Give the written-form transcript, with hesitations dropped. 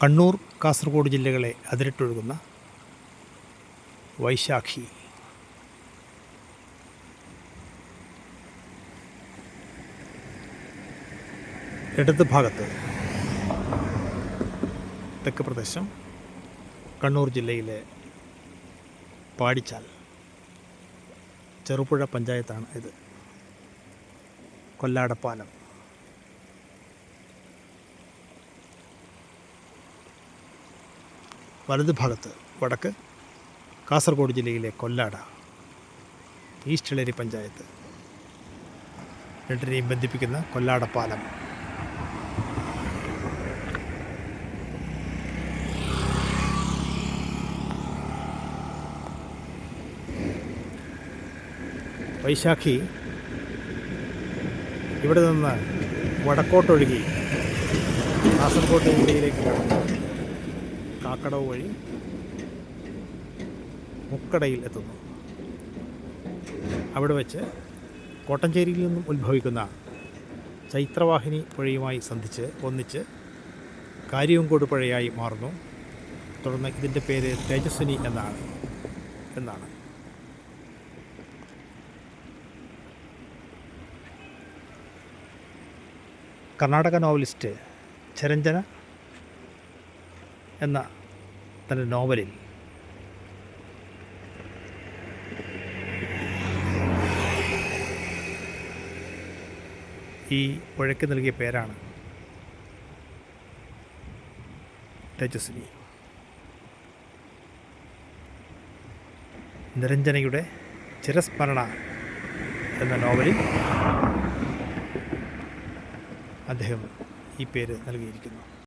കണ്ണൂർ കാസർഗോഡ് ജില്ലകളെ അതിരിട്ടൊഴുകുന്ന വൈശാഖി. ഇടത് ഭാഗത്ത് തെക്ക് പ്രദേശം കണ്ണൂർ ജില്ലയിലെ പാടിച്ചാൽ ചെറുപുഴ പഞ്ചായത്താണ് ഇത്. കൊല്ലാടപ്പാലം. വലത് ഭാഗത്ത് വടക്ക് കാസർഗോഡ് ജില്ലയിലെ കൊല്ലാട, ഈസ്റ്റ് ഇളരി പഞ്ചായത്ത്. രണ്ടിനെയും ബന്ധിപ്പിക്കുന്ന കൊല്ലാടപ്പാലം. വൈശാഖി ഇവിടെ നിന്ന് വടക്കോട്ടൊഴുകി കാസർഗോഡ് ജില്ലയിലേക്ക് കടന്ന് കാക്കടവ് വഴി മുക്കടയിൽ എത്തുന്നു. അവിടെ വെച്ച് കോട്ടഞ്ചേരിയിൽ നിന്നും ഉത്ഭവിക്കുന്ന ചൈത്രവാഹിനി പുഴയുമായി ഒന്നിച്ച് കാര്യവങ്കോട് പുഴയായി മാറുന്നു. തുടർന്ന് ഇതിൻ്റെ പേര് തേജസ്വിനി എന്നാണ്. കർണാടക നോവലിസ്റ്റ് ചരഞ്ജന എന്ന തൻ്റെ നോവലിൽ ഈ പുഴയ്ക്ക് നൽകിയ പേരാണ് തേജസ്വിനി. നിരഞ്ജനയുടെ ചിരസ്മരണ എന്ന നോവലിൽ അദ്ദേഹം ഈ പേര് നൽകിയിരിക്കുന്നു.